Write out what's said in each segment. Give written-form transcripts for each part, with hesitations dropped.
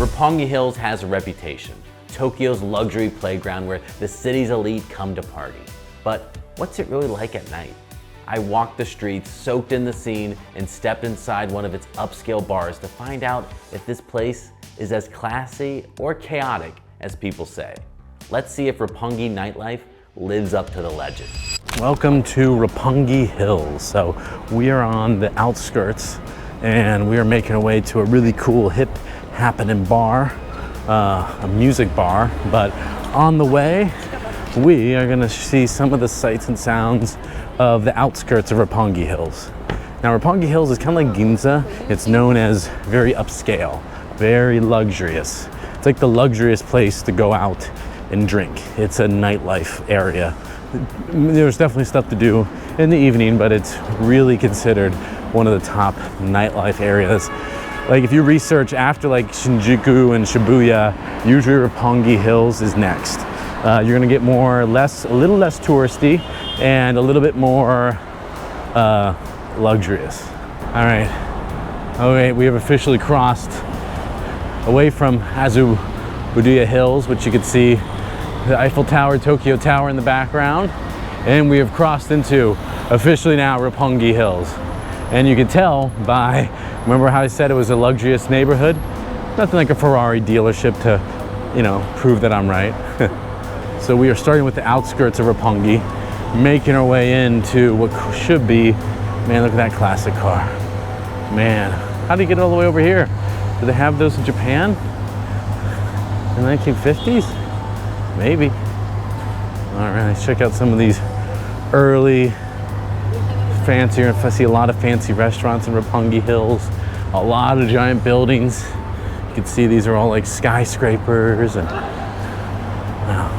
Roppongi Hills has a reputation. Tokyo's luxury playground where the city's elite come to party. But what's it really like at night? I walked the streets, soaked in the scene, and stepped inside one of its upscale bars to find out if this place is as classy or chaotic as people say. Let's see if Roppongi nightlife lives up to the legend. Welcome to Roppongi Hills. So we are on the outskirts and we are making our way to a really cool hip happening bar, a music bar. But on the way, we are gonna see some of the sights and sounds of the outskirts of Roppongi Hills. Now Roppongi Hills is kind of like Ginza. It's known as very upscale, very luxurious. It's like the luxurious place to go out and drink. It's a nightlife area. There's definitely stuff to do in the evening, but it's really considered one of the top nightlife areas. Like if you research after like Shinjuku and Shibuya, usually Roppongi Hills is next. You're gonna get a little less touristy and a little bit more luxurious. All right, okay, we have officially crossed away from Azubuduya Hills, which you can see the Eiffel Tower, Tokyo Tower in the background, and we have crossed into officially now Roppongi Hills. And you can tell by, remember how I said it was a luxurious neighborhood? Nothing like a Ferrari dealership to, you know, prove that I'm right. So we are starting with the outskirts of Roppongi, making our way into what should be, man, look at that classic car. Man, how do you get all the way over here? Do they have those in Japan? In the 1950s? Maybe. All right, let's check out some of these early fancier. I see a lot of fancy restaurants in Roppongi Hills, a lot of giant buildings. You can see these are all like skyscrapers and wow.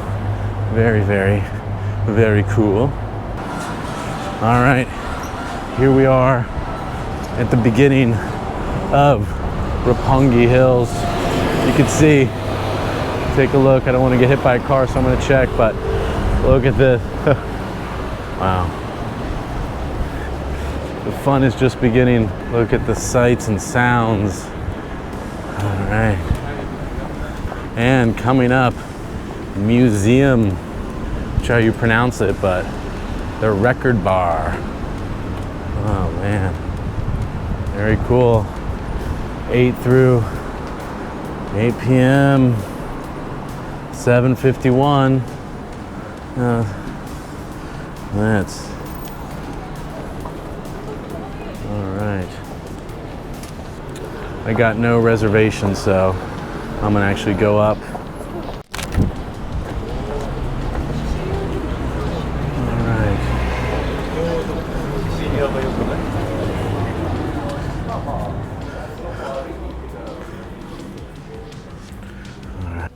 Very, very, very cool. All right, here we are at the beginning of Roppongi Hills. You can see, take a look. I don't want to get hit by a car, so I'm going to check, but look at this. Wow. The fun is just beginning. Look at the sights and sounds. All right. And coming up, Musium, which how you pronounce it, but the Record Bar. Oh man, very cool. 8 through 8 p.m. 7:51. That's all right. I got no reservation, so I'm gonna actually go up.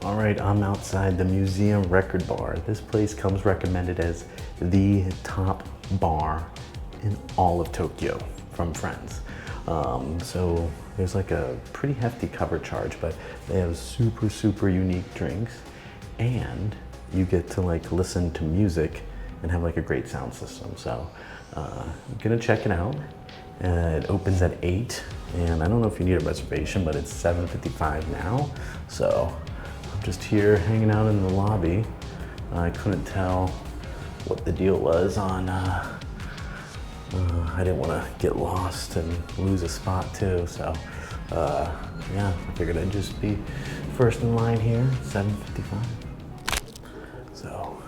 All right, I'm outside the Musium Record Bar. This place comes recommended as the top bar in all of Tokyo from friends. So there's like a pretty hefty cover charge, but they have super, super unique drinks, and you get to like listen to music and have like a great sound system. So I'm gonna check it out. It opens at 8, and I don't know if you need a reservation, but it's 7:55 now. So I'm just here hanging out in the lobby. I couldn't tell what the deal was on, I didn't want to get lost and lose a spot too. So yeah, I figured I'd just be first in line here, 7:55. So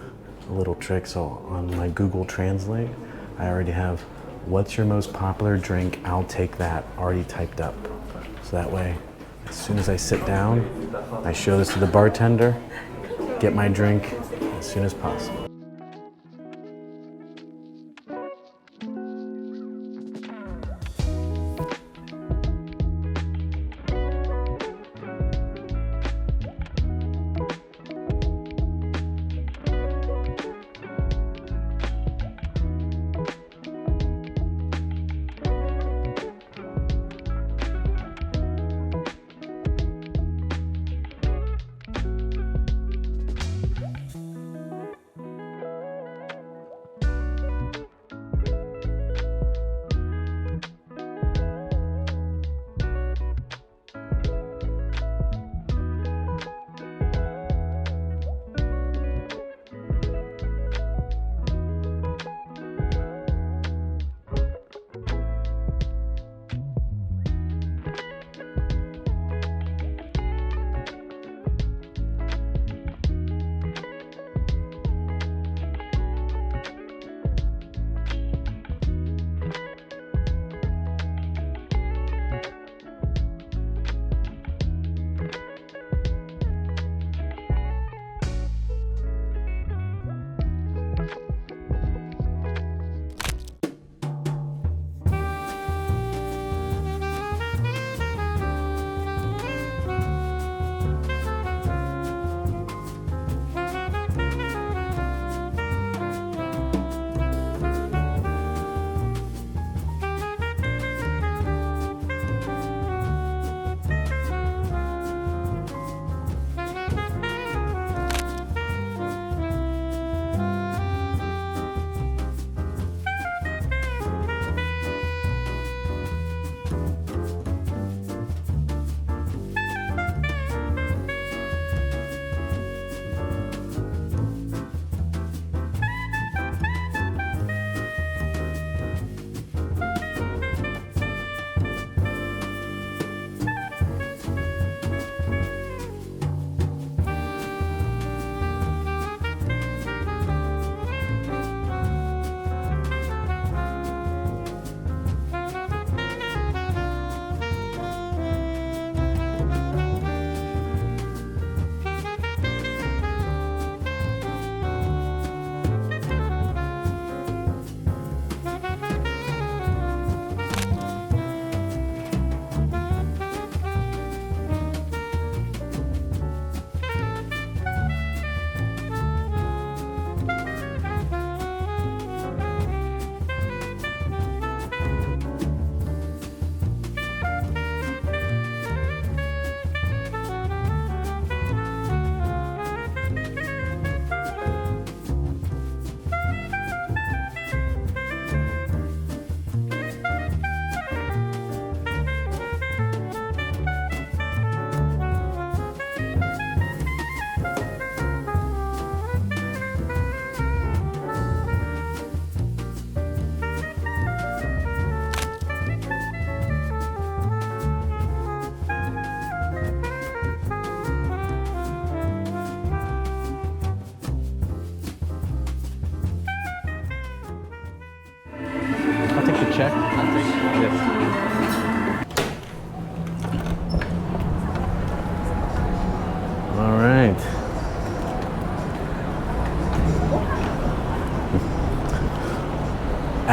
a little trick, so on my Google Translate, I already have what's your most popular drink, I'll take that already typed up. So that way, as soon as I sit down, I show this to the bartender, get my drink as soon as possible.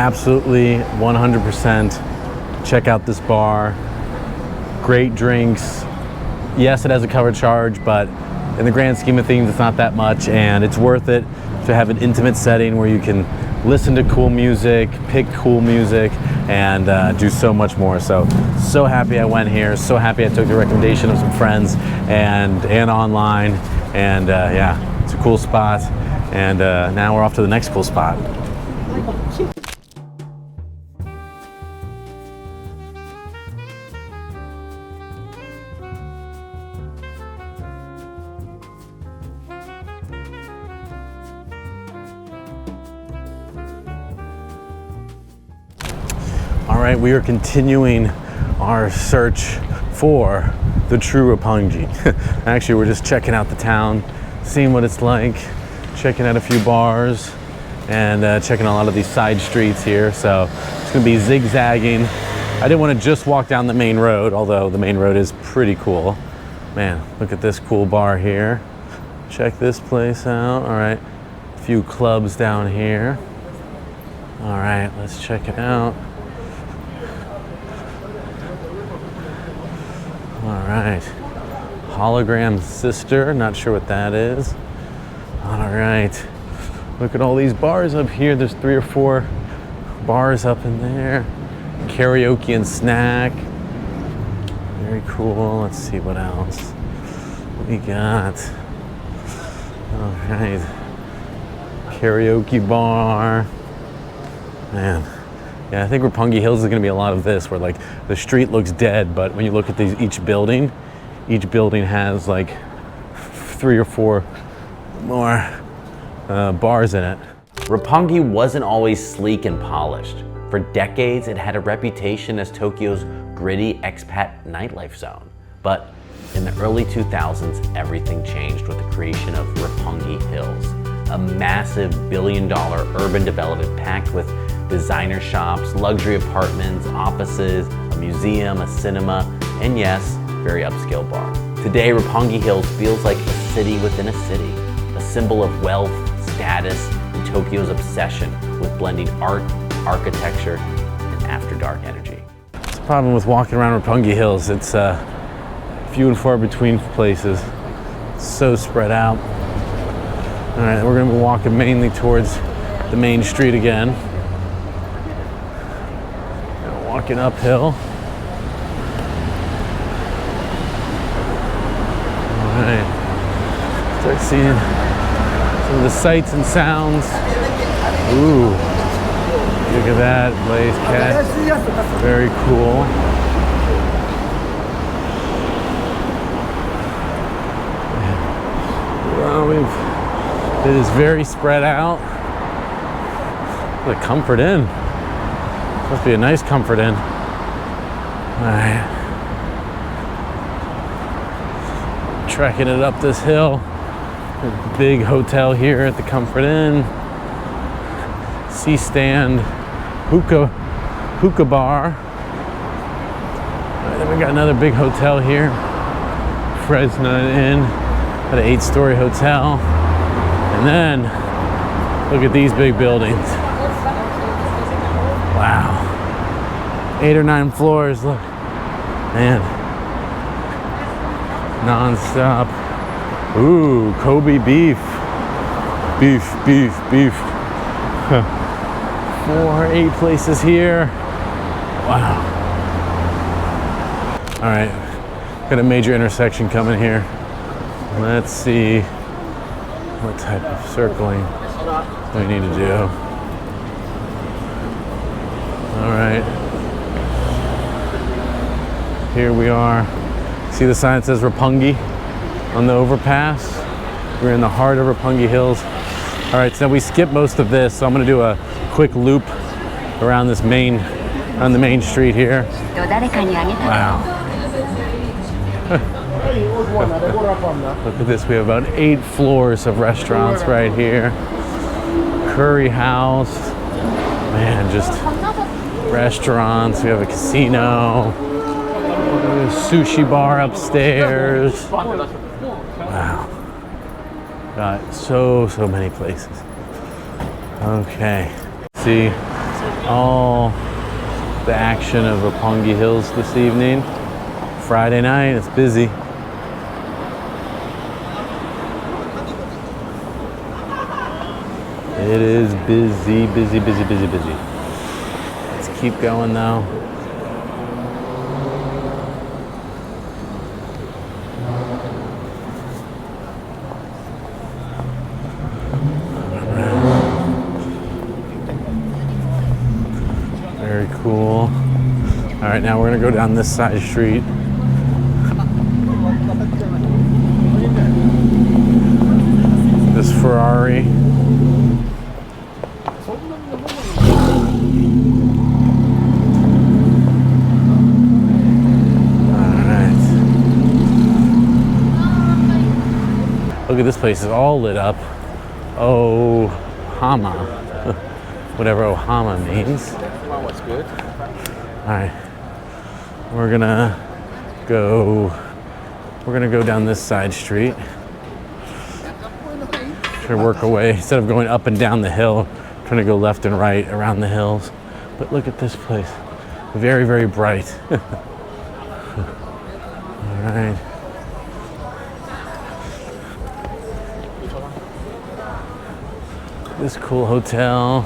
absolutely 100% check out this bar. Great drinks. Yes, it has a cover charge, but in the grand scheme of things, it's not that much, and it's worth it to have an intimate setting where you can listen to cool music, pick cool music, and do so much more. So happy I went here. So happy I took the recommendation of some friends and online. And yeah, it's a cool spot. And now we're off to the next cool spot. All right, we are continuing our search for the true Roppongi. Actually, we're just checking out the town, seeing what it's like, checking out a few bars, and checking a lot of these side streets here. So it's gonna be zigzagging. I didn't want to just walk down the main road, although the main road is pretty cool. Man, look at this cool bar here. Check this place out. All right, a few clubs down here. All right, let's check it out. All right, Hologram Sister, not sure what that is. All right, look at all these bars up here. There's 3 or 4 bars up in there. Karaoke and snack, very cool. Let's see what else we got. All right, karaoke bar, man. Yeah, I think Roppongi Hills is going to be a lot of this, where like the street looks dead, but when you look at each building has like 3 or 4 more bars in it. Roppongi wasn't always sleek and polished. For decades, it had a reputation as Tokyo's gritty expat nightlife zone. But in the early 2000s, everything changed with the creation of Roppongi Hills, a massive billion-dollar urban development packed with designer shops, luxury apartments, offices, a museum, a cinema, and yes, very upscale bar. Today, Roppongi Hills feels like a city within a city, a symbol of wealth, status, and Tokyo's obsession with blending art, architecture, and after-dark energy. It's the problem with walking around Roppongi Hills. It's few and far between places. It's so spread out. All right, we're gonna be walking mainly towards the main street again. Walking uphill. All right, start seeing some of the sights and sounds. Ooh, look at that blaze cat. Very cool. Well, it is very spread out. The Comfort Inn. Must be a nice Comfort Inn. All right. Trekking it up this hill. There's a big hotel here at the Comfort Inn. C-stand, hookah bar. All right, then we got another big hotel here. Fresno Inn, at an 8-story hotel. And then, look at these big buildings. Wow. 8 or 9 floors, look. Man. Non-stop. Ooh, Kobe beef. Beef. 4, 8 places here. Wow. All right, got a major intersection coming here. Let's see what type of circling we need to do. All right, here we are. See the sign that says Roppongi on the overpass? We're in the heart of Roppongi Hills. All right, so we skipped most of this, so I'm gonna do a quick loop around the main street here. Wow. Look at this, we have about 8 floors of restaurants right here. Curry house, man, just restaurants. We have a casino, a sushi bar upstairs. Wow, got so many places. Okay, see, all the action of Roppongi Hills this evening. Friday night, it's busy. It is busy, busy, busy, busy, busy. Let's keep going though. Very cool. All right, now we're gonna go down this side street. This Ferrari. Look at this place, it's all lit up. Ohama. Whatever Ohama means. What's good? Alright. We're gonna go down this side street. Try to work away. Instead of going up and down the hill, trying to go left and right around the hills. But look at this place. Very, very bright. Alright. This cool hotel.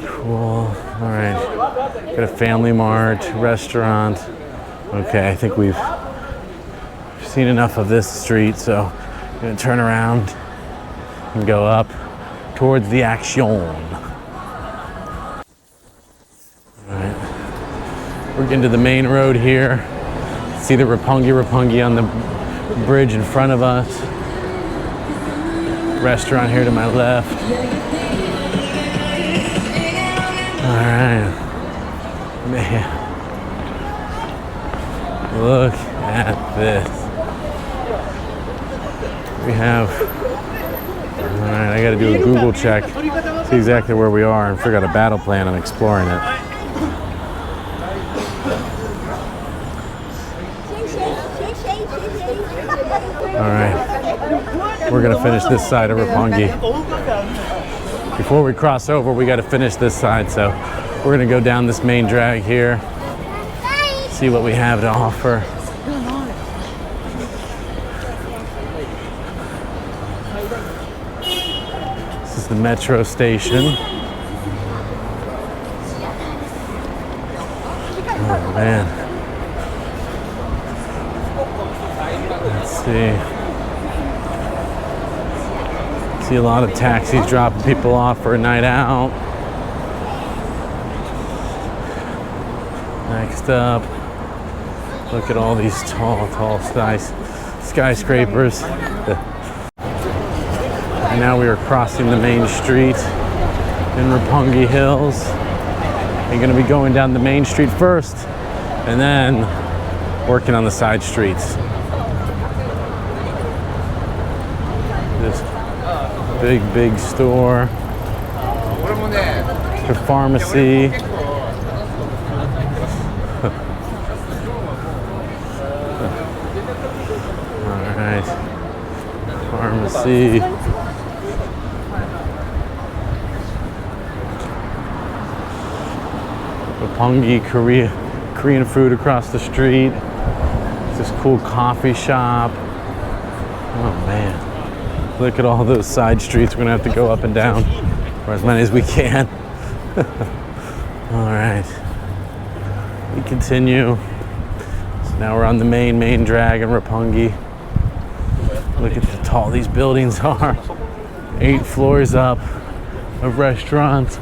Cool. All right. Got a family mart, restaurant. Okay, I think we've seen enough of this street, so I'm gonna turn around and go up towards the action. All right. We're getting to the main road here. See the Roppongi on the bridge in front of us. Restaurant here to my left. All right, man. Look at this. We have. All right, I got to do a Google check, see exactly where we are, and figure out a battle plan on exploring it. All right, we're gonna finish this side of Roppongi. Before we cross over, we gotta finish this side, so we're gonna go down this main drag here, see what we have to offer. This is the metro station. Oh man. Let's see. See a lot of taxis dropping people off for a night out. Next up, look at all these tall skyscrapers. And now we are crossing the main street in Roppongi Hills. We're going to be going down the main street first and then working on the side streets. This big store. The pharmacy. All right. Pharmacy. Roppongi Korean food across the street. This cool coffee shop. Oh man. Look at all those side streets. We're gonna have to go up and down, or as many as we can. All right, we continue. So now we're on the main drag in Roppongi. Look at how tall these buildings are. 8 floors up of restaurants,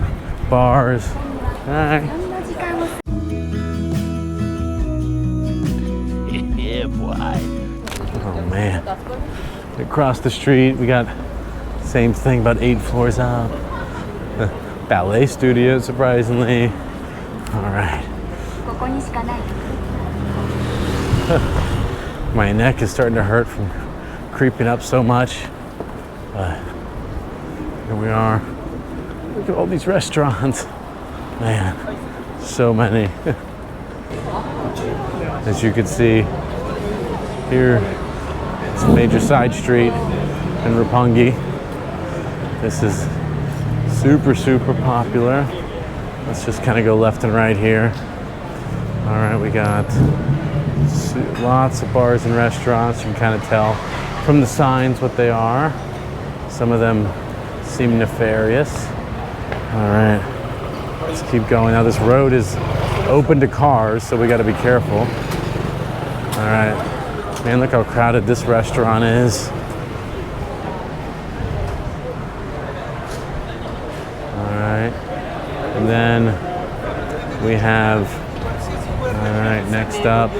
bars. Hi. Yeah, boy. Oh man. Across the street, we got same thing, about 8 floors up. Ballet studio, surprisingly. All right. My neck is starting to hurt from creeping up so much. But here we are. Look at all these restaurants. Man, so many. As you can see, here it's a major side street. in Roppongi. This is super, super popular. Let's just kind of go left and right here. All right, we got lots of bars and restaurants. You can kind of tell from the signs what they are. Some of them seem nefarious. All right, let's keep going. Now this road is open to cars, so we got to be careful. All right, man, look how crowded this restaurant is. All right, and then we have, all right, next up,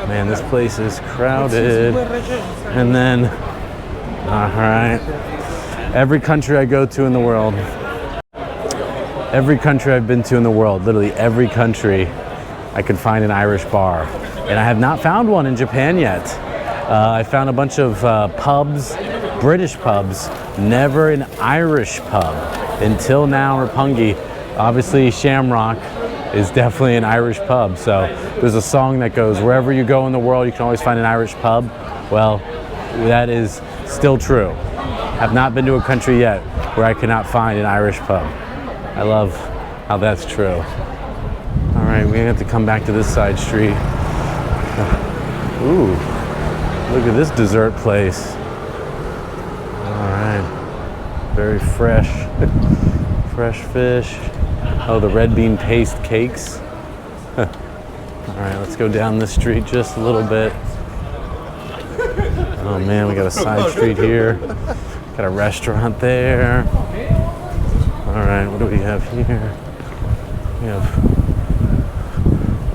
man, this place is crowded. And then, all right, every country I go to in the world, every country I've been to in the world, literally every country, I could find an Irish bar. And I have not found one in Japan yet. I found a bunch of pubs, British pubs, never an Irish pub. Until now, Roppongi, obviously Shamrock is definitely an Irish pub. So there's a song that goes, wherever you go in the world, you can always find an Irish pub. Well, that is still true. Have not been to a country yet where I cannot find an Irish pub. I love how that's true. All right, we have to come back to this side street. Ooh, look at this dessert place. All right, very fresh, fresh fish. Oh, the red bean paste cakes. All right, let's go down this street just a little bit. Oh man, we got a side street here. Got a restaurant there. All right, what do we have here? We have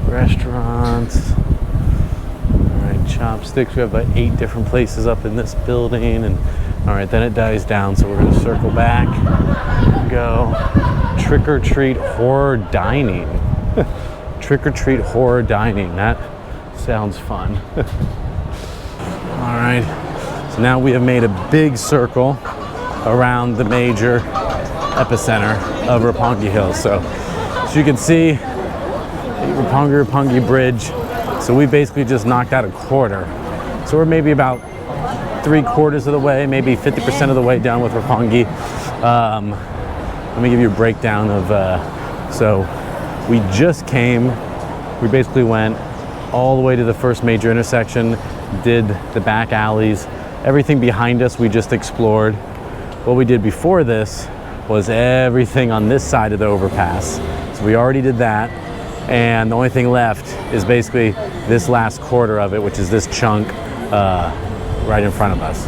restaurants. All right, chopsticks. We have about 8 different places up in this building. And all right, then it dies down, so we're gonna circle back. Go. Trick or treat horror dining. Trick or treat horror dining. That sounds fun. All right, so now we have made a big circle around the major epicenter of Roppongi Hills. So as you can see, Roppongi Bridge. So we basically just knocked out a quarter. So we're maybe about 3/4 of the way, maybe 50% of the way down with Roppongi. Let me give you a breakdown of, so we just came, we basically went all the way to the first major intersection, did the back alleys, everything behind us we just explored. What we did before this was everything on this side of the overpass. So we already did that, and the only thing left is basically this last quarter of it, which is this chunk right in front of us.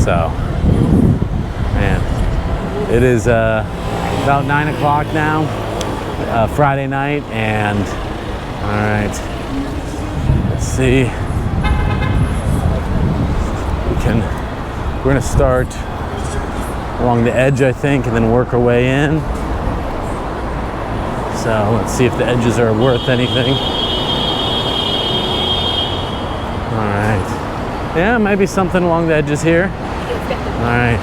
So, man, it is about 9 o'clock now, Friday night, and all right, let's see. We're gonna start along the edge, I think, and then work our way in. So let's see if the edges are worth anything. All right. Yeah, maybe something along the edges here. All right.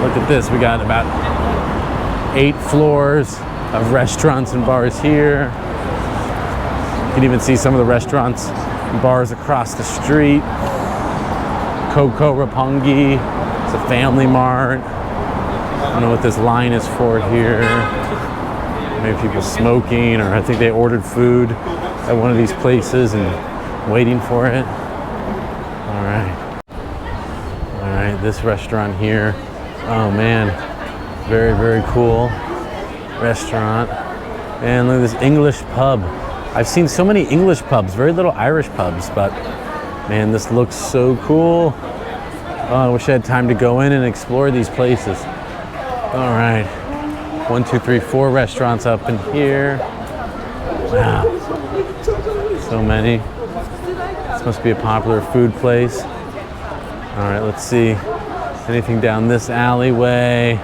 Look at this. We got about 8 floors of restaurants and bars here. You can even see some of the restaurants and bars across the street. Coco Roppongi. It's a family mart. I don't know what this line is for here. Maybe people smoking, or I think they ordered food at one of these places and waiting for it. All right. All right, this restaurant here. Oh man, very, very cool restaurant. And look at this English pub. I've seen so many English pubs, very little Irish pubs, but man, this looks so cool. Oh, I wish I had time to go in and explore these places. All right, 1, 2, 3, 4 restaurants up in here. Wow, so many. This must be a popular food place. All right, let's see. Anything down this alleyway?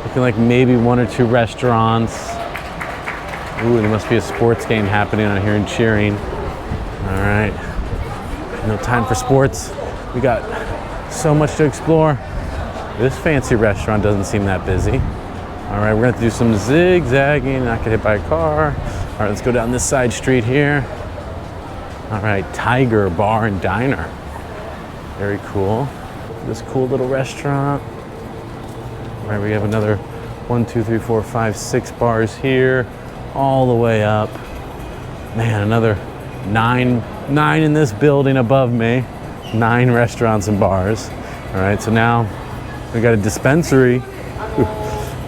Looking like maybe 1 or 2 restaurants. Ooh, there must be a sports game happening on here and cheering. All right, no time for sports. We got so much to explore. This fancy restaurant doesn't seem that busy. All right, we're gonna have to do some zigzagging, not get hit by a car. All right, let's go down this side street here. All right, Tiger Bar and Diner. Very cool. This cool little restaurant. All right, we have another 1, 2, 3, 4, 5, 6 bars here, all the way up. Man, another nine in this building above me. 9 restaurants and bars. All right, so now we got a dispensary.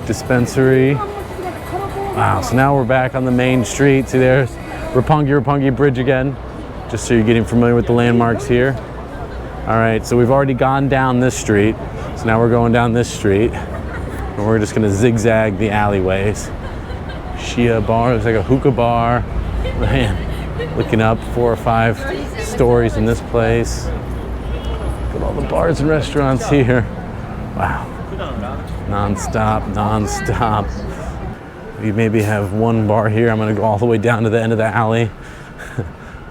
Dispensary. Wow, so now we're back on the main street. See, there's Roppongi Bridge again, just so you're getting familiar with the landmarks here. All right, so we've already gone down this street, so now we're going down this street, and we're just gonna zigzag the alleyways. Shia bar, looks like a hookah bar. Man, looking up 4 or 5 stories in this place. Look at all the bars and restaurants here. Wow, non-stop. We maybe have 1 bar here. I'm gonna go all the way down to the end of the alley.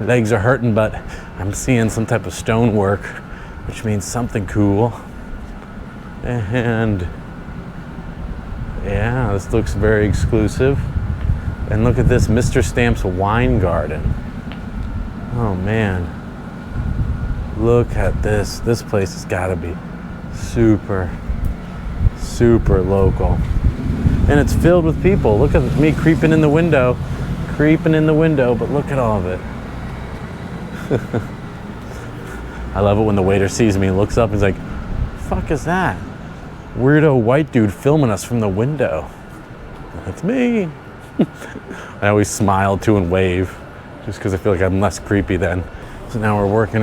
My legs are hurting, but I'm seeing some type of stonework, which means something cool. And yeah, this looks very exclusive. And look at this, Mr. Stamp's Wine Garden. Oh man, look at this. This place has gotta be super local. And it's filled with people. Look at me creeping in the window, but look at all of it. I love it when the waiter sees me and looks up and is like, fuck is that? Weirdo white dude filming us from the window. That's me. I always smile too and wave, just because I feel like I'm less creepy then. So now we're working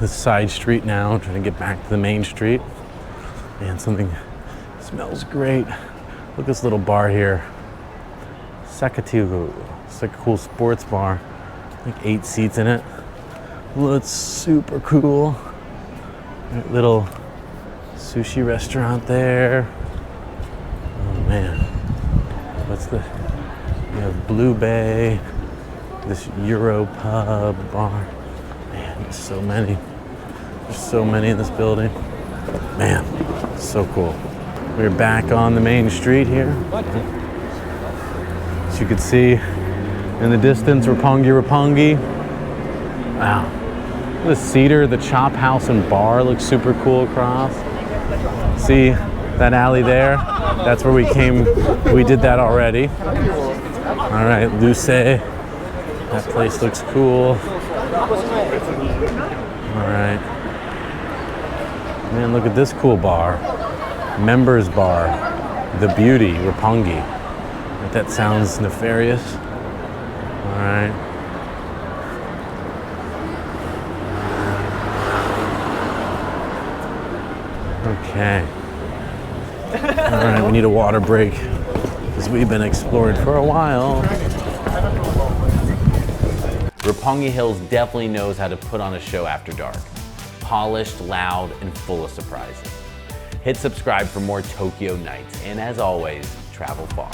this side street now, trying to get back to the main street. Man, something smells great. Look at this little bar here. Sakatigu. It's like a cool sports bar. Like 8 seats in it. Well, it's super cool. Little sushi restaurant there. Oh man. What's the, we have Blue Bay, this Euro pub bar. Man, there's so many. There's so many in this building. Man, so cool. We're back on the main street here. As you can see in the distance, Roppongi. Wow. The Cedar, the Chop House and Bar looks super cool across. See that alley there? That's where we came. We did that already. All right, Luce. That place looks cool. All right. Man, look at this cool bar. Members Bar, The Beauty, Roppongi. That sounds nefarious. All right. Okay. All right, we need a water break because we've been exploring for a while. Roppongi Hills definitely knows how to put on a show after dark. Polished, loud, and full of surprises. Hit subscribe for more Tokyo nights, and as always, travel far.